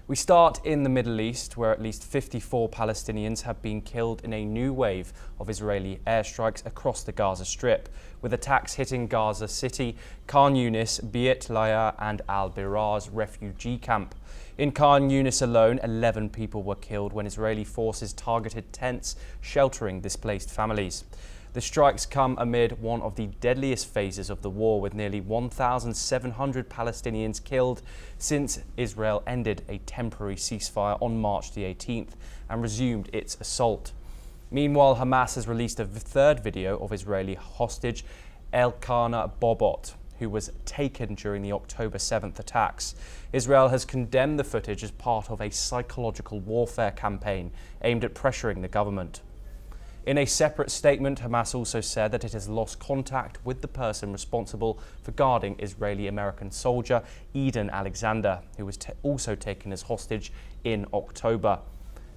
We start in the Middle East, where at least 54 Palestinians have been killed in a new wave of Israeli airstrikes across the Gaza Strip, with attacks hitting Gaza City, Khan Yunis, Beit Lahiya and Al-Biraz refugee camp. In Khan Yunis alone, 11 people were killed when Israeli forces targeted tents sheltering displaced families. The strikes come amid one of the deadliest phases of the war, with nearly 1,700 Palestinians killed since Israel ended a temporary ceasefire on March the 18th and resumed its assault. Meanwhile, Hamas has released a third video of Israeli hostage Elkana Bohbot, who was taken during the October 7th attacks. Israel has condemned the footage as part of a psychological warfare campaign aimed at pressuring the government. In a separate statement, Hamas also said that it has lost contact with the person responsible for guarding Israeli-American soldier Edan Alexander, who was also taken as hostage in October.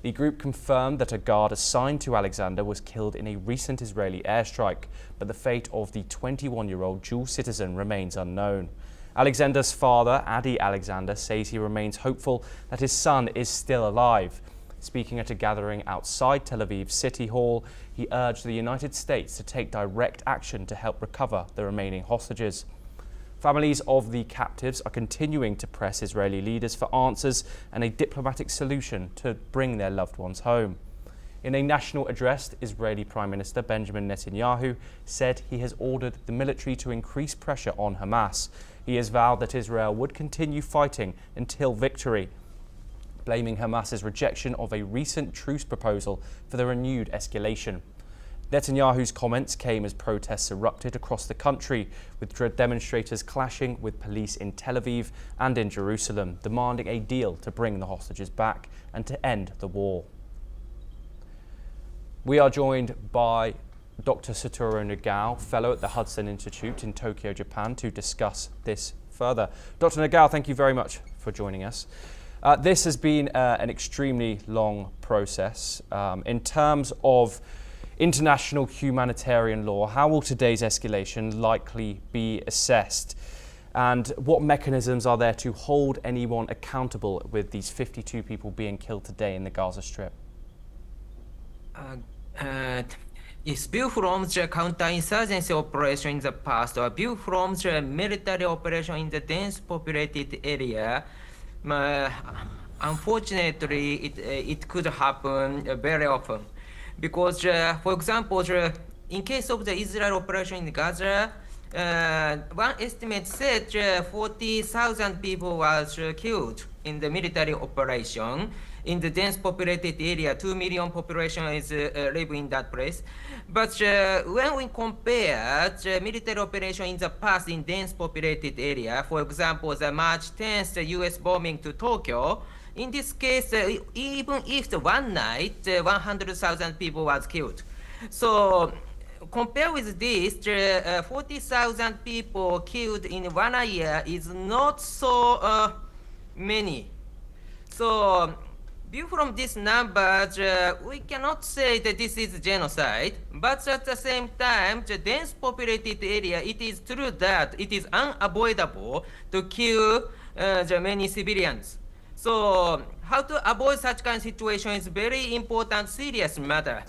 The group confirmed that a guard assigned to Alexander was killed in a recent Israeli airstrike, but the fate of the 21-year-old dual citizen remains unknown. Alexander's father, Adi Alexander, says he remains hopeful that his son is still alive. Speaking at a gathering outside Tel Aviv City Hall, he urged the United States to take direct action to help recover the remaining hostages. Families of the captives are continuing to press Israeli leaders for answers and a diplomatic solution to bring their loved ones home. In a national address, Israeli Prime Minister Benjamin Netanyahu said he has ordered the military to increase pressure on Hamas. He has vowed that Israel would continue fighting until victory, blaming Hamas's rejection of a recent truce proposal for the renewed escalation. Netanyahu's comments came as protests erupted across the country, with demonstrators clashing with police in Tel Aviv and in Jerusalem, demanding a deal to bring the hostages back and to end the war. We are joined by Dr. Satoru Nagao, Fellow at the Hudson Institute in Tokyo, Japan, to discuss this further. Dr. Nagao, thank you very much for joining us. This has been an extremely long process. In terms of international humanitarian law, how will today's escalation likely be assessed? And what mechanisms are there to hold anyone accountable with these 52 people being killed today in the Gaza Strip? It's view from the counterinsurgency operation in the past, or view from the military operation in the dense populated area. Unfortunately, it could happen very often, because, for example, in case of the Israel operation in Gaza, one estimate said 40,000 people was killed in the military operation. In the dense populated area, 2 million population is live in that place. But when we compare the military operation in the past in dense populated area, for example, the March 10th US bombing to Tokyo, in this case, even if the one night, 100,000 people was killed. So compare with this, 40,000 people killed in 1 year is not so many. So view from these numbers, we cannot say that this is genocide, but at the same time, the dense populated area, it is true that it is unavoidable to kill the many civilians. So how to avoid such kind of situation is very important, serious matter.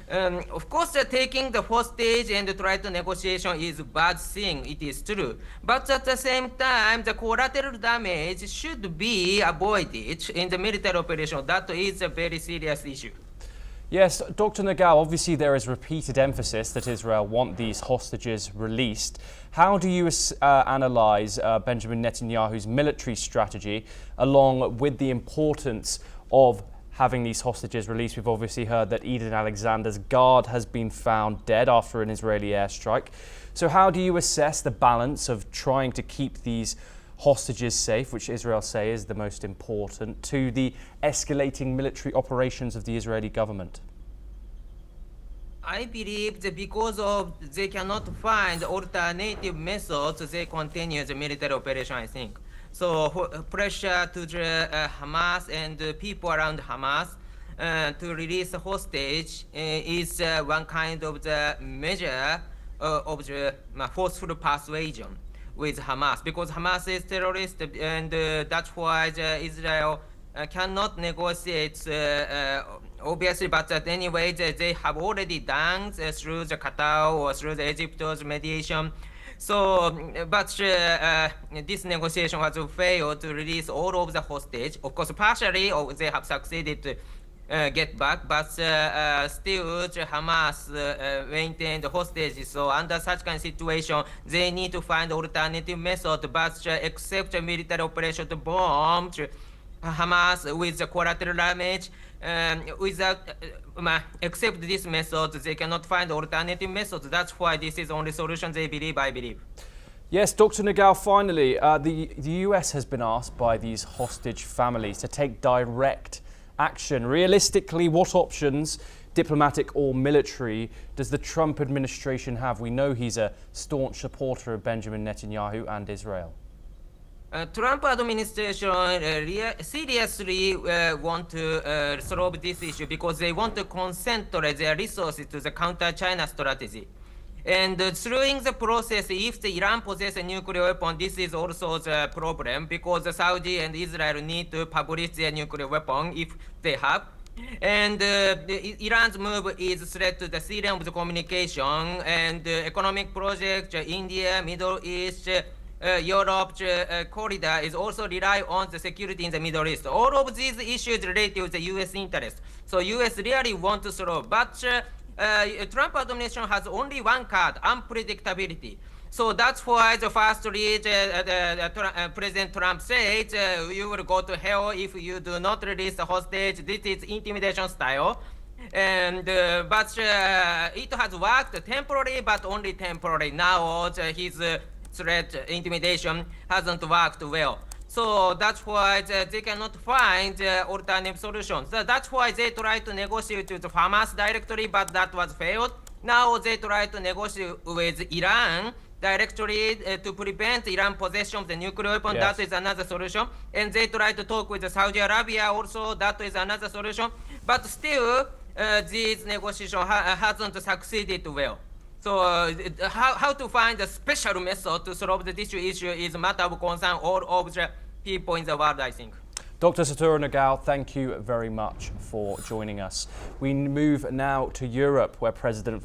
Of course, taking the hostage and try to negotiation is a bad thing, it is true. But at the same time, the collateral damage should be avoided in the military operation. That is a very serious issue. Yes, Dr. Nagao, obviously there is repeated emphasis that Israel want these hostages released. How do you analyse Benjamin Netanyahu's military strategy along with the importance of having these hostages released? We've obviously heard that Edan Alexander's guard has been found dead after an Israeli airstrike. So how do you assess the balance of trying to keep these hostages safe, which Israel say is the most important, to the escalating military operations of the Israeli government? I believe that because of they cannot find alternative methods, they continue the military operation, I think. So pressure to the Hamas and the people around Hamas to release a hostage is one kind of the measure of the forceful persuasion with Hamas, because Hamas is terrorist, and that's why Israel cannot negotiate, obviously, but anyway, they have already done through the Qatar or through the Egypt's mediation. So, but this negotiation has failed to release all of the hostage. Of course, partially they have succeeded to get back, but still Hamas maintained hostages. So under such kind of situation, they need to find alternative method, but except military operation to bomb Hamas with the collateral damage, without except this method, they cannot find alternative methods. That's why this is the only solution they believe, I believe. Yes, Dr. Nagao, finally, the US has been asked by these hostage families to take direct action. Realistically, what options, diplomatic or military, does the Trump administration have? We know he's a staunch supporter of Benjamin Netanyahu and Israel. Trump administration seriously want to solve this issue because they want to concentrate their resources to the counter-China strategy. And through the process, if the Iran possesses a nuclear weapon, this is also the problem because the Saudi and Israel need to publish their nuclear weapon if they have. And Iran's move is a threat to the freedom of the communication and economic project, India, Middle East, Europe corridor is also rely on the security in the Middle East. All of these issues relate to the U.S. interest. So U.S. really want to solve, but Trump administration has only one card, unpredictability. So that's why the first read, President Trump said, you will go to hell if you do not release the hostage. This is intimidation style. And but it has worked temporarily, but only temporarily. Now his threat, intimidation hasn't worked well. So that's why they cannot find alternative solutions. So that's why they try to negotiate with Hamas directly, but that was failed. Now they try to negotiate with Iran directly to prevent Iran possession of the nuclear weapon. Yes. That is another solution. And they try to talk with Saudi Arabia also. That is another solution. But still, this negotiation hasn't succeeded well. So how to find a special method to solve this issue is a matter of concern all of the people in the world, I think. Dr. Satoru Nagao, thank you very much for joining us. We move now to Europe, where President